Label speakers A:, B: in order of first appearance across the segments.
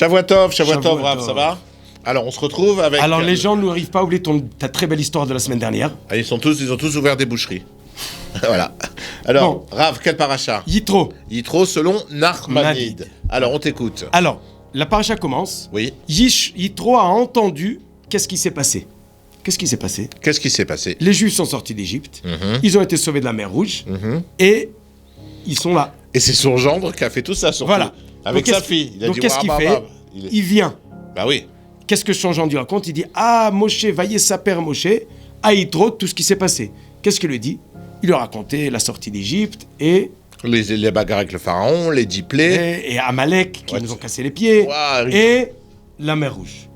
A: Shavuot Tov,
B: Shavuot
A: Rav,
B: Tov.
A: ça va? Alors, on se retrouve avec...
B: Alors, les gens n'arrivent pas à oublier ta très belle histoire de la semaine dernière.
A: Ah, ils ont tous ouvert des boucheries. Voilà. Alors,
B: Bon.
A: Rav, quel paracha?
B: Yitro.
A: Yitro selon Nachmanid.
B: Manid.
A: Alors, on t'écoute.
B: Alors, la paracha commence.
A: Oui.
B: Yitro a entendu qu'est-ce qui s'est passé. Qu'est-ce qui s'est passé?
A: Qu'est-ce qui s'est passé?
B: Les Juifs sont sortis d'Égypte. Ils ont été sauvés de la mer Rouge. Et ils sont là.
A: Et c'est son gendre qui a fait tout ça, surtout.
B: Voilà.
A: Avec
B: Donc,
A: sa fille. Il a
B: donc,
A: dit,
B: qu'est-ce qu'il fait? Il vient.
A: Bah oui.
B: Qu'est-ce que son gendre lui raconte? Il dit, ah, Moshe, vaillez sa père Moshe, à Yitro, tout ce qui s'est passé. Qu'est-ce qu'il lui dit? Il lui a raconté la sortie d'Égypte et
A: Les bagarres avec le pharaon, les 10 plaies.
B: et Amalek qui
A: Ouais,
B: nous ont cassé les pieds,
A: Ouah,
B: et la mer Rouge.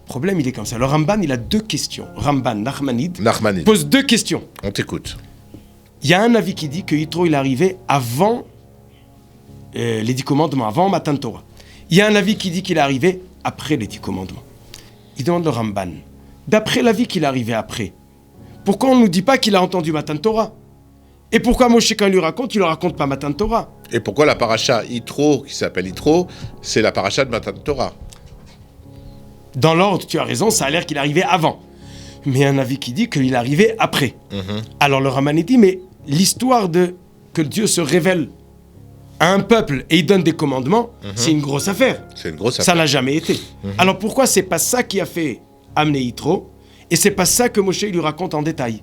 B: Le problème, il est comme ça. Le Ramban, il a deux questions. Ramban, Nachmanid,
A: Nachmanid.
B: pose deux questions.
A: On t'écoute.
B: Il y a un avis qui dit que Yitro, il est arrivé avant les 10 commandements, avant Matan Torah. Il y a un avis qui dit qu'il est arrivé après les 10 commandements. Il demande le Ramban, d'après l'avis qu'il est arrivé après, pourquoi on ne nous dit pas qu'il a entendu Matan Torah? Et pourquoi Moshe, quand il lui raconte, il ne raconte pas Matan Torah?
A: Et pourquoi la paracha Yitro, qui s'appelle Yitro, c'est la paracha de Matan Torah?
B: Dans l'ordre, tu as raison, ça a l'air qu'il est arrivé avant. Mais il y a un avis qui dit qu'il est arrivé après. Alors le Ramban dit, mais l'histoire de que Dieu se révèle à un peuple et il donne des commandements, c'est une grosse affaire.
A: C'est une grosse
B: Ça
A: affaire.
B: n'a jamais été. Alors pourquoi c'est pas ça qui a fait amener Yitro et c'est pas ça que Moshe lui raconte en détail?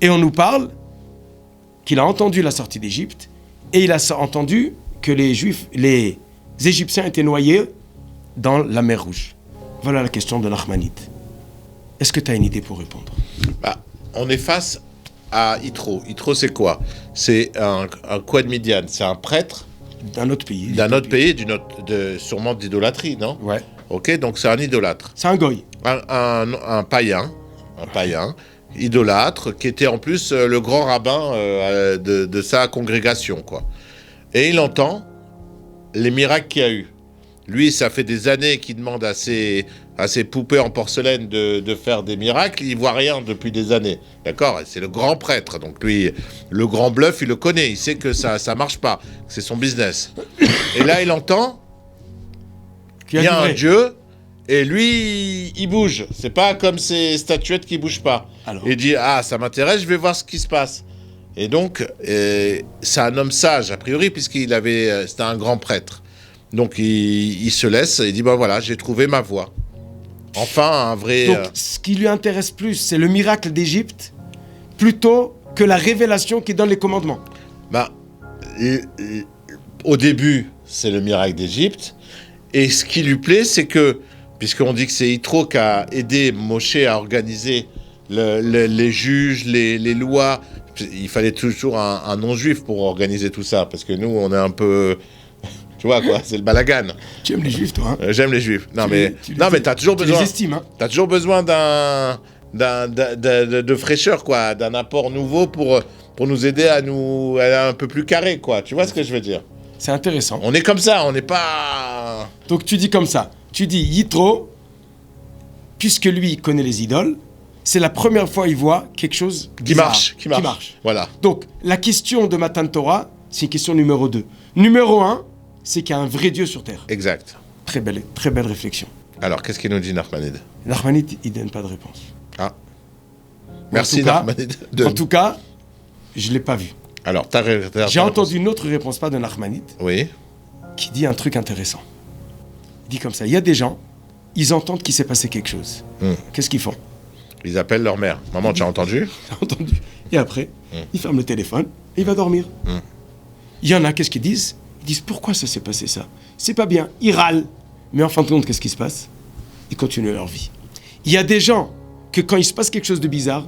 B: Et on nous parle qu'il a entendu la sortie d'Égypte et il a entendu que les Égyptiens étaient noyés dans la mer Rouge. Voilà la question de Nachmanid. Est-ce que tu as une idée pour répondre?
A: Bah, on est face à Yitro. Yitro, c'est quoi? C'est un Kohen Midian. C'est un prêtre
B: D'un autre pays.
A: sûrement d'idolâtrie, non?
B: Ouais.
A: Ok, donc c'est un idolâtre.
B: C'est un goy.
A: Un païen, idolâtre, qui était en plus le grand rabbin de sa congrégation, quoi. Et il entend les miracles qu'il y a eu. Lui, ça fait des années qu'il demande à ses poupées en porcelaine de faire des miracles. Il voit rien depuis des années. D'accord? C'est le grand prêtre. Donc lui, le grand bluff, il le connaît. Il sait que ça marche pas. Que c'est son business. Et là, il entend qu'il y a un Dieu. Et lui, il bouge. C'est pas comme ces statuettes qui bougent pas.
B: Alors.
A: Il dit, ah, ça m'intéresse, je vais voir ce qui se passe. Et donc, c'est un homme sage, a priori, c'était un grand prêtre. Donc, il se laisse et il dit, ben voilà, j'ai trouvé ma voie. Enfin, un vrai...
B: Donc, ce qui lui intéresse plus, c'est le miracle d'Égypte, plutôt que la révélation qui donne les commandements.
A: Au début, c'est le miracle d'Égypte. Et ce qui lui plaît, c'est que, puisqu'on dit que c'est Yitro qui a aidé Moshe à organiser les juges, les lois, il fallait toujours un non-juif pour organiser tout ça, parce que nous, on est un peu... Tu vois quoi, c'est le balagan.
B: Tu aimes les juifs, toi, hein?
A: J'aime les juifs. Mais t'as toujours
B: tu
A: besoin...
B: les estimes, hein?
A: T'as toujours besoin de fraîcheur, quoi, d'un apport nouveau pour nous aider à aller un peu plus carré, quoi. Tu vois ce que je veux dire?
B: C'est intéressant.
A: On est comme ça, on n'est pas...
B: Donc tu dis comme ça, tu dis Yitro, puisque lui il connaît les idoles, c'est la première fois qu'il voit quelque chose
A: Qui
B: bizarre,
A: marche. Voilà.
B: Donc la question de Matan Torah, c'est une question numéro 2. Numéro 1, c'est qu'il y a un vrai Dieu sur terre.
A: Exact.
B: Très belle réflexion.
A: Alors, qu'est-ce qu'il nous dit, Nachmanid?
B: Nachmanid, il donne pas de réponse.
A: Ah. Merci,
B: cas,
A: Nachmanid.
B: En tout cas, je l'ai pas vu.
A: Alors,
B: j'ai entendu une autre réponse, pas de Nachmanid,
A: oui,
B: qui dit un truc intéressant. Il dit comme ça, il y a des gens, ils entendent qu'il s'est passé quelque chose. Qu'est-ce qu'ils font?
A: Ils appellent leur mère. Maman, tu as entendu?
B: T'as entendu? Et après, il ferme le téléphone et il va dormir. Il y en a, qu'est-ce qu'ils disent? Ils disent, pourquoi ça s'est passé ça? C'est pas bien. Ils râlent. Mais en fin de compte, qu'est-ce qui se passe? Ils continuent leur vie. Il y a des gens que quand il se passe quelque chose de bizarre,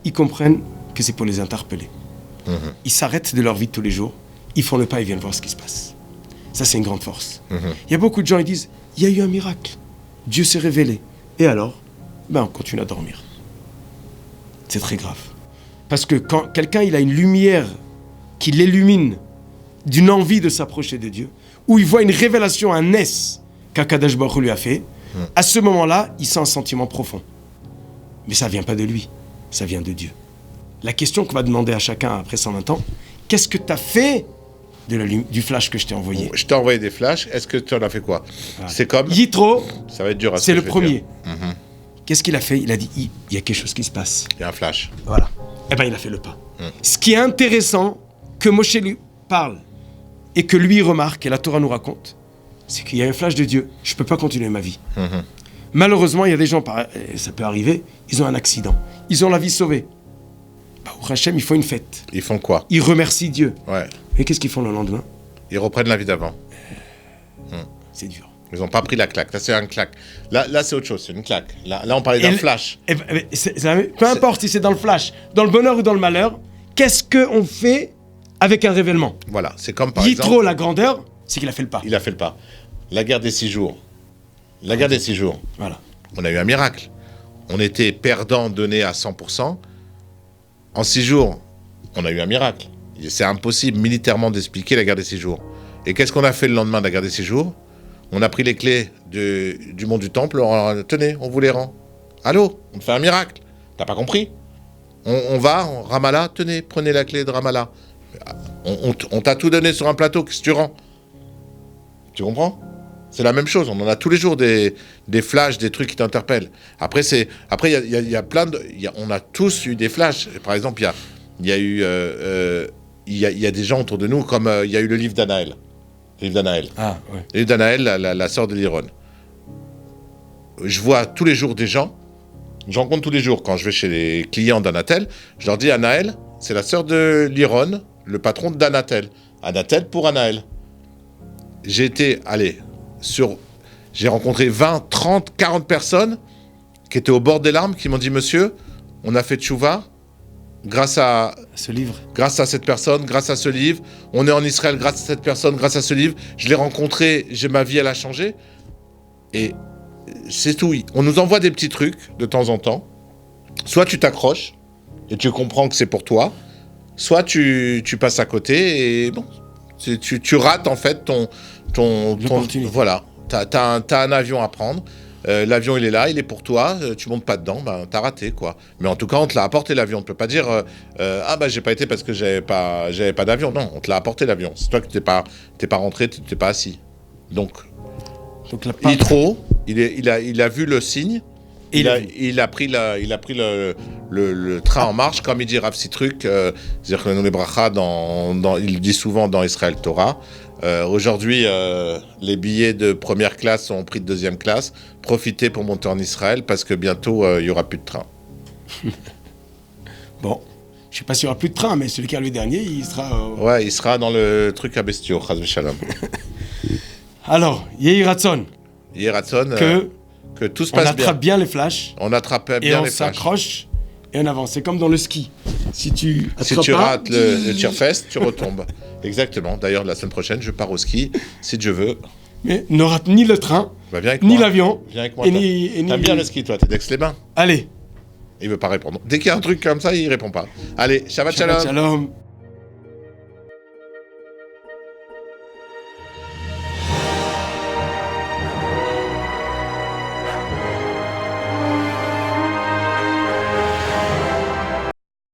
B: ils comprennent que c'est pour les interpeller. Ils s'arrêtent de leur vie de tous les jours, ils font le pas et viennent voir ce qui se passe. Ça, c'est une grande force. Il y a beaucoup de gens qui disent, il y a eu un miracle. Dieu s'est révélé. Et alors? On continue à dormir. C'est très grave. Parce que quand quelqu'un il a une lumière qui l'illumine d'une envie de s'approcher de Dieu, où il voit une révélation, un S qu'Akadosh Baruch Hu lui a fait, à ce moment-là, il sent un sentiment profond. Mais ça ne vient pas de lui, ça vient de Dieu. La question qu'on va demander à chacun après 120 ans, qu'est-ce que tu as fait du flash que je t'ai envoyé.
A: Je t'ai envoyé des flashs. Est-ce que tu en as fait quoi?
B: Voilà.
A: C'est comme...
B: Yitro,
A: Ça va être dur à ce
B: c'est
A: que
B: le
A: je vais
B: premier.
A: dire. Mhm.
B: Qu'est-ce qu'il a fait? Il a dit, il y a quelque chose qui se passe.
A: Il y a un flash.
B: Voilà. Eh bien, il a fait le pas. Ce qui est intéressant, que Moshe lui parle, et que lui remarque, et la Torah nous raconte, c'est qu'il y a un flash de Dieu. Je ne peux pas continuer ma vie.
A: Mhm.
B: Malheureusement, il y a des gens, ça peut arriver, ils ont un accident. Ils ont la vie sauvée. Bah, au Hachem, il faut une fête.
A: Ils font quoi?
B: Ils remercient Dieu.
A: Ouais.
B: Mais qu'est-ce qu'ils font le lendemain?
A: Ils reprennent la vie d'avant.
B: C'est dur.
A: Ils n'ont pas pris la claque. Là, c'est un claque. Là, c'est autre chose. C'est une claque. Là, on parlait d'un flash.
B: Peu importe si c'est dans le flash, dans le bonheur ou dans le malheur, qu'est-ce qu'on fait avec un révèlement?
A: Voilà. C'est comme par
B: Yitro,
A: exemple...
B: la grandeur, c'est qu'il a fait le pas.
A: Il a fait le pas. La guerre des 6 jours. La guerre des 6 jours.
B: Voilà.
A: On a eu un miracle. On était perdant donné à 100%. En 6 jours, on a eu un miracle. C'est impossible militairement d'expliquer la guerre des 6 jours. Et qu'est-ce qu'on a fait le lendemain de la guerre des 6 jours? On a pris les clés du mont du temple. Tenez, on vous les rend. Allô, on fait un miracle. T'as pas compris? On va en Ramallah. Tenez, prenez la clé de Ramallah. On t'a tout donné sur un plateau. Qu'est-ce que tu rends? Tu comprends? C'est la même chose. On en a tous les jours des flashs, des trucs qui t'interpellent. Après, il y a plein de... on a tous eu des flashs. Par exemple, il y a des gens autour de nous, comme il y a eu le livre d'Anaël. Le livre d'Anaël.
B: Ah, ouais.
A: Le livre d'Anaël, la sœur de Liron. Je vois tous les jours des gens. Je rencontre tous les jours quand je vais chez les clients d'Anatel. Je leur dis, Anaël, c'est la sœur de Liron, le patron d'Anatel. Anatel pour Anaël. J'ai rencontré 20, 30, 40 personnes qui étaient au bord des larmes, qui m'ont dit, monsieur, on a fait tchouva grâce à
B: Ce livre.
A: Grâce à cette personne, grâce à ce livre. On est en Israël grâce à cette personne, grâce à ce livre. Je l'ai rencontré, ma vie, elle a changé. Et c'est tout. On nous envoie des petits trucs de temps en temps. Soit tu t'accroches et tu comprends que c'est pour toi, soit tu passes à côté et bon, tu rates en fait ton voilà. T'as un avion à prendre. L'avion il est là, il est pour toi, tu montes pas dedans, ben t'as raté quoi. Mais en tout cas on te l'a apporté l'avion, on peut pas dire ah bah j'ai pas été parce que j'avais pas d'avion. Non, on te l'a apporté l'avion. C'est toi que t'es pas rentré, t'es pas assis. Donc Yitro, il a vu le signe. Il a pris le train en marche, comme il dit Rav Citruc, c'est-à-dire que nous les brachas, il dit souvent dans Israël Torah. Aujourd'hui, les billets de première classe sont pris de deuxième classe. Profitez pour monter en Israël parce que bientôt il y aura plus de train.
B: Bon, je sais pas s'il y aura plus de train, mais celui qui a le dernier, il sera.
A: Ouais, il sera dans le truc à bestiaux, Chaz v'Shalom.
B: Alors, Yehi Ratson.
A: Yehi Ratson. Que tout se passe bien.
B: On attrape bien les flashs.
A: On attrape bien les flashs.
B: Et on s'accroche et on avance. C'est comme dans le ski. Si tu
A: rates le Tierfest, tu retombes. Exactement. D'ailleurs, la semaine prochaine, je pars au ski, si Dieu veut.
B: Mais ne rate ni le train, ni l'avion.
A: Viens avec moi. T'aimes bien le ski, toi. T'es d'Aix-les-Bains.
B: Allez.
A: Il veut pas répondre. Dès qu'il y a un truc comme ça, il répond pas. Allez, Shabbat Shalom.
B: Shalom.